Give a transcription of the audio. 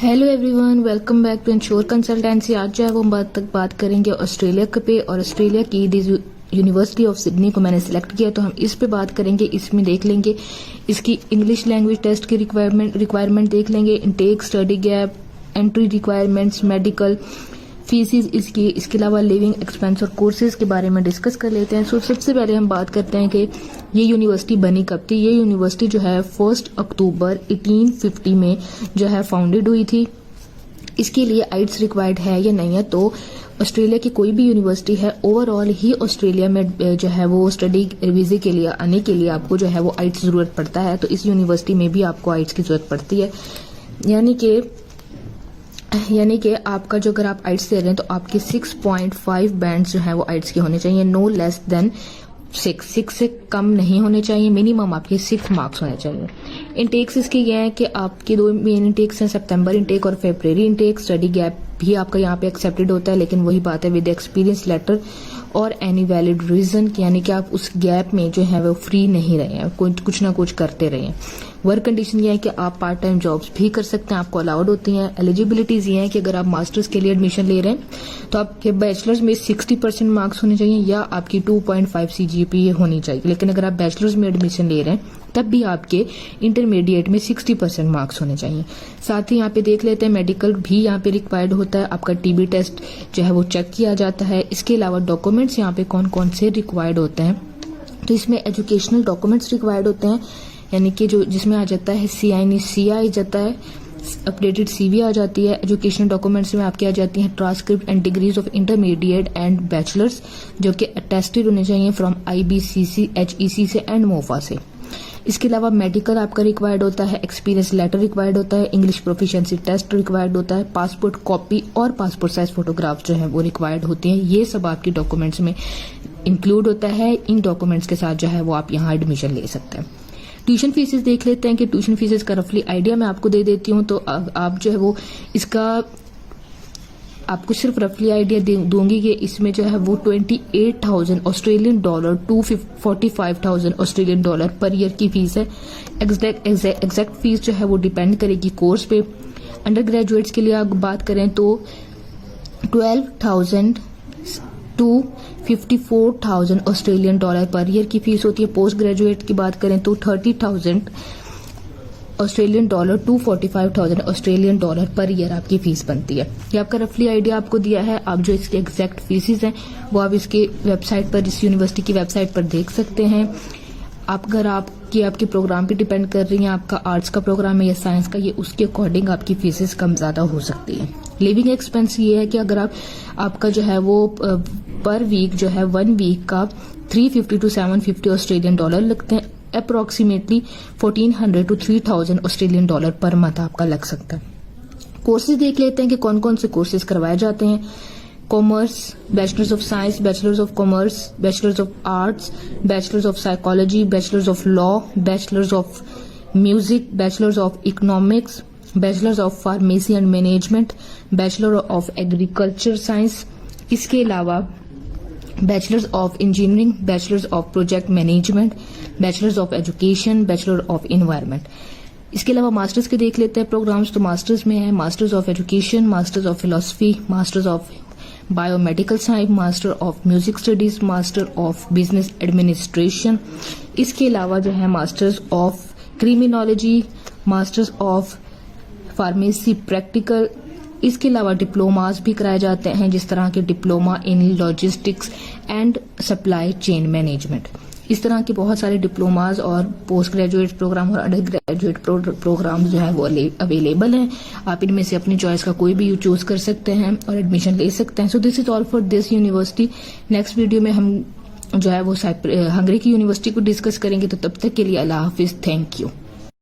Hello everyone, welcome back to insure consultancy. आज जो है वो बात करेंगे ऑस्ट्रेलिया पे, और ऑस्ट्रेलिया की यूनिवर्सिटी ऑफ सिडनी को मैंने सिलेक्ट किया तो हम इस पे बात करेंगे। इसमें देख लेंगे इसकी इंग्लिश लैंग्वेज टेस्ट की रिक्वायरमेंट देख लेंगे, intake, study gap, entry requirements, medical fees इसके अलावा लिविंग एक्सपेंस और कोर्सेज के बारे में डिस्कस कर लेते हैं। सबसे पहले हम बात करते हैं कि ये यूनिवर्सिटी बनी कब थी। ये यूनिवर्सिटी जो है 1 अक्टूबर 1850 में जो है फाउंडेड हुई थी। इसके लिए आइट्स रिक्वायर्ड है या नहीं है, तो ऑस्ट्रेलिया की कोई भी यूनिवर्सिटी है ओवरऑल ही ऑस्ट्रेलिया में जो है वो स्टडी वीजे के लिए आने के लिए आपको जो है वो आइट्स जरूरत पड़ता है। तो इस यूनिवर्सिटी में भी आपको आइट्स की जरूरत पड़ती है, यानी कि आपका जो अगर आप आइट्स दे रहे हैं तो आपके 6.5 बैंड जो है वो आइट्स के होने चाहिए, नो लेस देन 6 से कम नहीं होने चाहिए, मिनिमम आपके 6 मार्क्स होने चाहिए। इनटेक्स इसके ये है कि आपके 2 मेन इनटेक्स हैं, सितंबर इनटेक और फरवरी इनटेक। स्टडी गैप भी आपका यहाँ पे एक्सेप्टेड होता है, लेकिन वही बात है विद एक्सपीरियंस लेटर और एनी वैलिड रीजन, यानी कि आप उस गैप में जो है वो फ्री नहीं रहे हैं, कुछ ना कुछ करते रहे हैं। वर्क कंडीशन ये है कि आप पार्ट टाइम जॉब्स भी कर सकते हैं, आपको अलाउड होती हैं। एलिजिबिलिटीज ये है कि अगर आप मास्टर्स के लिए एडमिशन ले रहे हैं तो आपके बैचलर्स में 60% मार्क्स होने चाहिए या आपकी 2.5 CGPA होनी चाहिए। लेकिन अगर आप बैचलर्स में एडमिशन ले रहे हैं तब भी आपके इंटरमीडिएट में 60% मार्क्स होने चाहिए। साथ ही यहाँ पे देख लेते हैं मेडिकल भी यहाँ पे रिक्वायर्ड होता है, आपका TB टेस्ट जो है वो चेक किया जाता है। इसके अलावा डॉक्यूमेंट्स यहाँ पे कौन कौन से रिक्वायर्ड होते हैं, तो इसमें एजुकेशनल डॉक्यूमेंट्स रिक्वायर्ड होते हैं, यानी कि जो जिसमें आ जाता है CI आ जाता है, अपडेटेड CV आ जाती है। एजुकेशनल डॉक्यूमेंट्स में आपकी आ जाती हैं transcript and degrees of intermediate and bachelors, जो कि अटेस्टेड होने चाहिए फ्रॉम IBCC, HEC से एंड मोफा से। इसके अलावा मेडिकल आपका रिक्वायर्ड होता है, एक्सपीरियंस लेटर रिक्वायर्ड होता है, इंग्लिश प्रोफिशिएंसी टेस्ट रिक्वायर्ड होता है, पासपोर्ट कॉपी और पासपोर्ट साइज फोटोग्राफ जो है वो रिक्वायर्ड होती हैं। ये सब आपके डॉक्यूमेंट्स में इंक्लूड होता है। इन डॉक्यूमेंट्स के साथ जो है वो आप यहाँ एडमिशन ले सकते हैं। ट्यूशन फीसेस देख लेते हैं कि ट्यूशन फीसेस का रफली आइडिया मैं आपको दे देती हूँ, तो आप जो है वो इसका आपको सिर्फ रफली आइडिया दूंगी कि इसमें जो है वो 28,000 Australian dollar to 45,000 Australian dollar per year की फीस है। एग्जैक्ट फीस जो है वो डिपेंड करेगी कोर्स पे। अंडर ग्रेजुएट्स के लिए आप बात करें तो 12,000 to 54,000 Australian dollar per year की फीस होती है। पोस्ट ग्रेजुएट की बात करें तो 30,000 Australian dollar to 45,000 Australian dollar per year आपकी फीस बनती है। ये आपका रफली आइडिया आपको दिया है। आप जो इसके एग्जैक्ट फीसेस हैं वो आप इसके वेबसाइट पर, इस यूनिवर्सिटी की वेबसाइट पर देख सकते हैं। अगर आपके प्रोग्राम पे डिपेंड कर रही हैं, आपका आर्ट्स का प्रोग्राम है या साइंस का, ये उसके अकॉर्डिंग आपकी फीसेस कम ज्यादा हो सकती है। लिविंग एक्सपेंस ये है कि अगर आपका जो है वो पर वीक जो है 1 वीक का 350 to 750 ऑस्ट्रेलियन डॉलर लगते हैं। Approximately 1,400 to 3,000 Australian dollar per month आपका लग सकता है। कोर्सेज देख लेते हैं कि कौन कौन से कोर्सेज करवाए जाते हैं। Commerce, bachelors of science, bachelors of commerce, bachelors of arts, bachelors of psychology, bachelors of law, bachelors of music, bachelors of economics, bachelors of pharmacy and management, bachelor of agriculture science. इसके अलावा bachelors of engineering, bachelors of project management, bachelors of education, bachelor of environment. इसके अलावा masters के देख लेते हैं programmes. तो masters में है masters of education, masters of philosophy, masters of biomedical science, master of music studies, master of business administration. इसके अलावा जो है masters of criminology, masters of pharmacy practical. इसके अलावा डिप्लोमास भी कराए जाते हैं, जिस तरह के diploma in logistics and supply chain management. इस तरह के बहुत सारे डिप्लोमास और पोस्ट ग्रेजुएट प्रोग्राम और अंडर ग्रेजुएट प्रोग्राम जो है वो अवेलेबल हैं। आप इनमें से अपनी चॉइस का कोई भी चूज कर सकते हैं और एडमिशन ले सकते हैं। So this is all for this university. Next video में हम जो है वो हंगरी की यूनिवर्सिटी को डिस्कस करेंगे। तो तब तक के लिए अल्लाह हाफिज, थैंक यू।